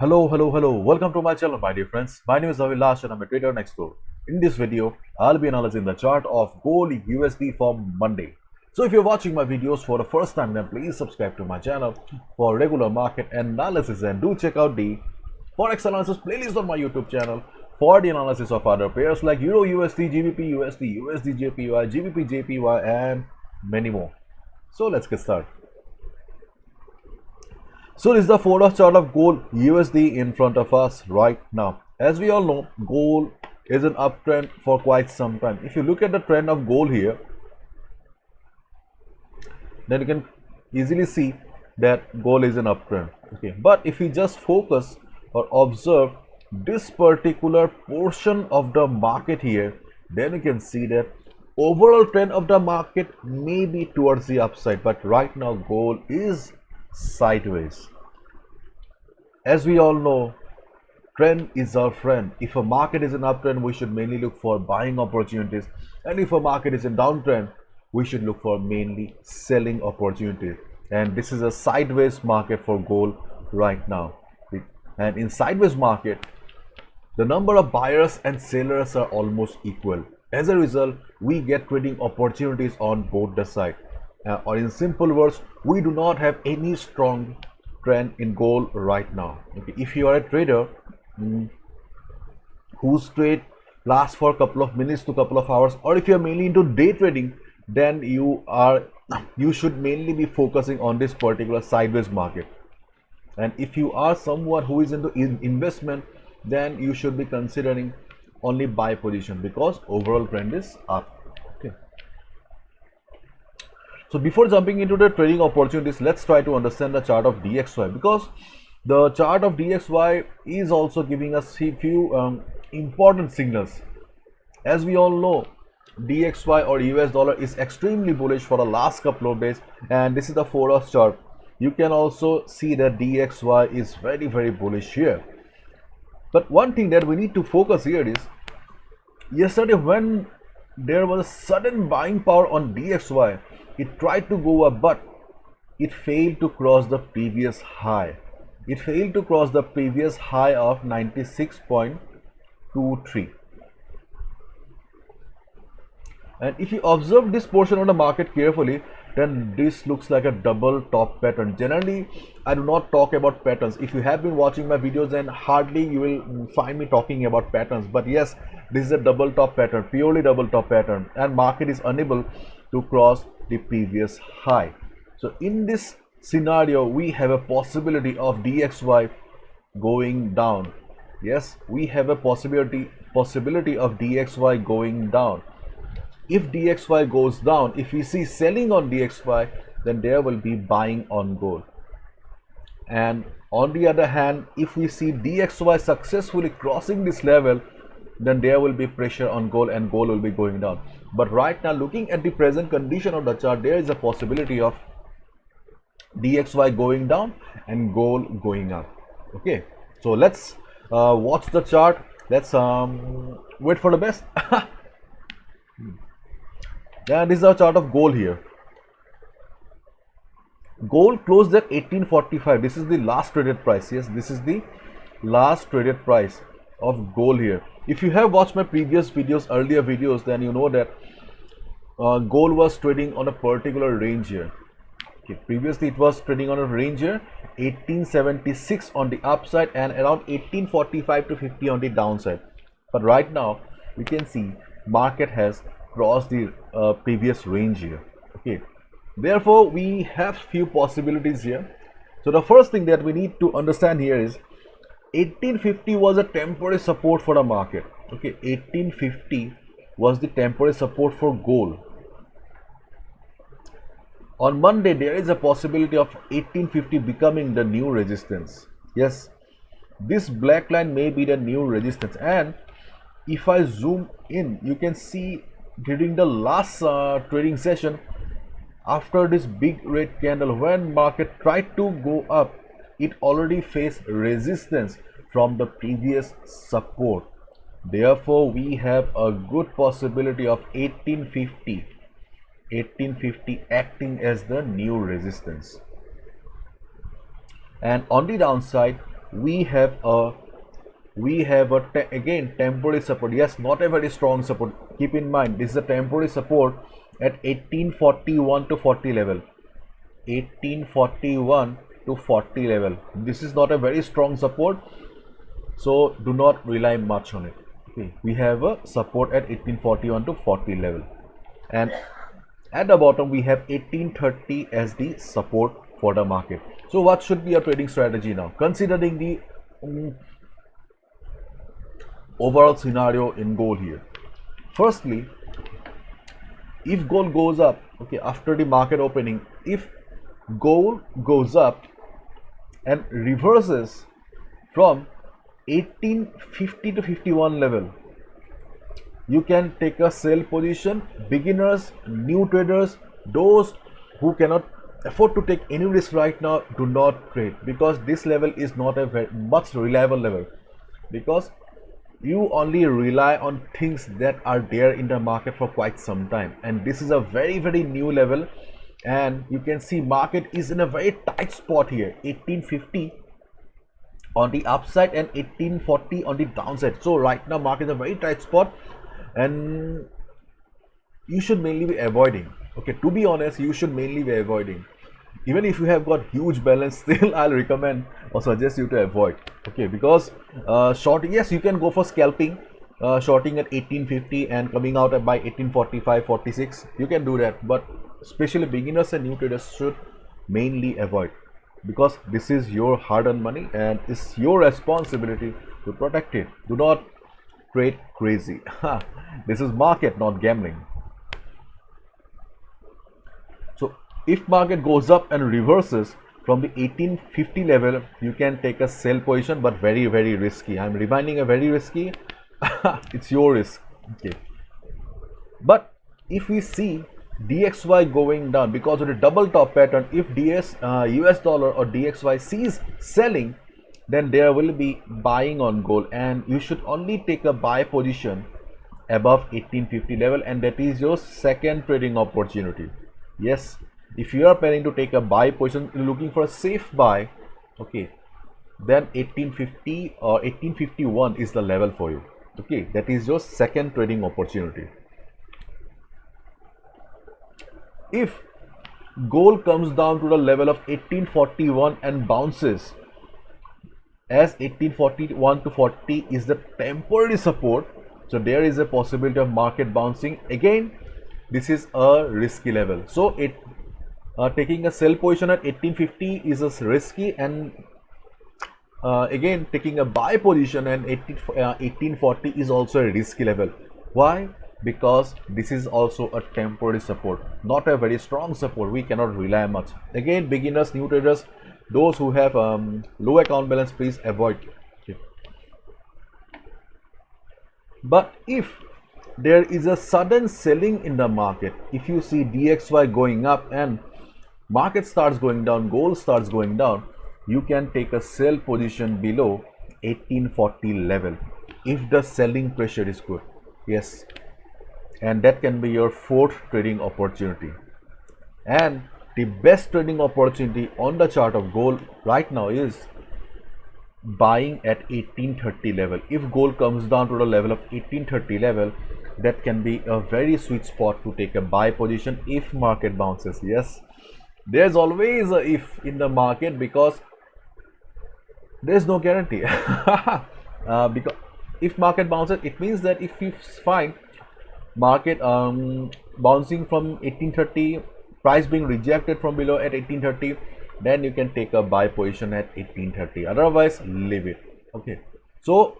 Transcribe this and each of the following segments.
Hello. Welcome to my channel, my dear friends. My name is Avilash and I'm a trader next door. In this video, I'll be analyzing the chart of Gold USD for Monday. So if you're watching my videos for the first time, then please subscribe to my channel for regular market analysis and do check out the Forex analysis playlist on my YouTube channel for the analysis of other pairs like Euro USD, GBP USD, USD JPY, GBP JPY and many more. So let's get started. So this is the 4-hour chart of gold USD in front of us right now. As we all know, gold is an uptrend for quite some time. If you look at the trend of gold here, then you can easily see that gold is an uptrend. Okay, but if you just focus or observe this particular portion of the market here, then you can see that overall trend of the market may be towards the upside, but right now gold is sideways. As we all know, trend is our friend. If a market is in uptrend, we should mainly look for buying opportunities, and if a market is in downtrend, we should look for mainly selling opportunities. And this is a sideways market for gold right now. And in sideways market, the number of buyers and sellers are almost equal. As a result, we get trading opportunities on both the side. Or in simple words, we do not have any strong trend in gold right now. Okay, if you are a trader whose trade lasts for a couple of minutes to couple of hours, or if you are mainly into day trading, then you should mainly be focusing on this particular sideways market. And if you are someone who is into investment, then you should be considering only buy position because overall trend is up. Okay, so before jumping into the trading opportunities, let's try to understand the chart of DXY, because the chart of DXY is also giving us a few important signals. As we all know, DXY or US dollar is extremely bullish for the last couple of days, and this is the 4-hour chart. You can also see that DXY is very bullish here. But one thing that we need to focus here is, yesterday when there was a sudden buying power on DXY, it tried to go up, but it failed to cross the previous high. It failed to cross the previous high of 96.23. And if you observe this portion of the market carefully, then this looks like a double top pattern. Generally, I do not talk about patterns. If you have been watching my videos, then hardly you will find me talking about patterns. But yes, this is a double top pattern, purely double top pattern, and market is unable to cross the previous high. So in this scenario, we have a possibility of DXY going down. Yes, we have a possibility of DXY going down. If DXY goes down, if we see selling on DXY, then there will be buying on gold. And on the other hand, if we see DXY successfully crossing this level, then there will be pressure on gold and gold will be going down. But right now, looking at the present condition of the chart, there is a possibility of DXY going down and gold going up. Okay, so let's watch the chart. Let's wait for the best. And this is our chart of gold here. Gold closed at 1845. This is the last traded price. Yes, this is the last traded price of gold here. If you have watched my previous videos, earlier videos, then you know that gold was trading on a particular range here. Okay, previously it was trading on a range here, 1876 on the upside and around 1845 to 50 on the downside. But right now we can see market has crossed the previous range here. Okay, therefore we have few possibilities here. So the first thing that we need to understand here is 1850 was a temporary support for the market. Okay, 1850 was the temporary support for gold. On Monday, there is a possibility of 1850 becoming the new resistance. Yes, this black line may be the new resistance. And if I zoom in, you can see during the last trading session, after this big red candle, when market tried to go up, it already faced resistance from the previous support. Therefore, we have a good possibility of 1850 acting as the new resistance. And on the downside, we have a again temporary support. Yes, not a very strong support. Keep in mind, this is a temporary support at 1841 to 40 level. 1841 to 40 level. This is not a very strong support, so do not rely much on it. Okay, we have a support at 1841 to 40 level, and at the bottom we have 1830 as the support for the market. So what should be your trading strategy now, considering the overall scenario in gold here? Firstly, if gold goes up, okay, after the market opening, if gold goes up and reverses from 1850 to 51 level, you can take a sell position. Beginners, new traders, those who cannot afford to take any risk right now, do not trade, because this level is not a very much reliable level, because you only rely on things that are there in the market for quite some time, and this is a very new level, and you can see market is in a very tight spot here, 1850 on the upside and 1840 on the downside. So right now market is a very tight spot, and you should mainly be avoiding. Okay, to be honest, you should mainly be avoiding. Even if you have got huge balance, still I'll recommend or suggest you to avoid. Okay, because shorting, yes, you can go for scalping, shorting at 1850 and coming out by 1845 46, you can do that, but especially beginners and new traders should mainly avoid, because this is your hard-earned money and it's your responsibility to protect it. Do not trade crazy. This is market, not gambling. So if market goes up and reverses from the 1850 level, you can take a sell position, but very risky. I'm reminding a very risky. It's your risk. Okay, but if we see DXY going down because of the double top pattern, if US dollar or DXY sees selling, then there will be buying on gold, and you should only take a buy position above 1850 level, and that is your second trading opportunity. Yes, if you are planning to take a buy position, looking for a safe buy, okay, then 1850 or 1851 is the level for you. Okay, that is your second trading opportunity. If gold comes down to the level of 1841 and bounces, as 1841 to 40 is the temporary support, so there is a possibility of market bouncing again. This is a risky level, so it taking a sell position at 1850 is a risky, and again taking a buy position and 1840 is also a risky level. Why? Because this is also a temporary support, not a very strong support. We cannot rely much. Again, beginners, new traders, those who have low account balance, please avoid. Okay. But if there is a sudden selling in the market, if you see DXY going up and market starts going down, gold starts going down, you can take a sell position below 1840 level if the selling pressure is good. Yes, and that can be your fourth trading opportunity. And the best trading opportunity on the chart of gold right now is buying at 1830 level. If gold comes down to the level of 1830 level, that can be a very sweet spot to take a buy position if market bounces. Yes, there's always a if in the market, because there's no guarantee. Because if market bounces, it means that if you find market bouncing from 1830, price being rejected from below at 1830, then you can take a buy position at 1830. Otherwise, leave it. Okay, so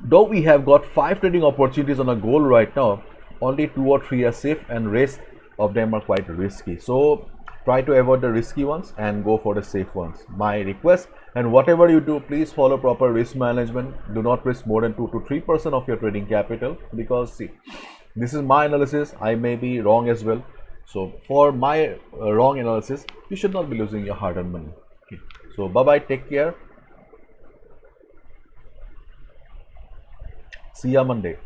though we have got 5 trading opportunities on a gold right now, only 2 or 3 are safe and rest of them are quite risky. So try to avoid the risky ones and go for the safe ones, my request. And whatever you do, please follow proper risk management. Do not risk more than 2 to 3% of your trading capital, because see, this is my analysis, I may be wrong as well. So for my wrong analysis, you should not be losing your hard-earned money. Okay. So bye bye, take care, see ya Monday.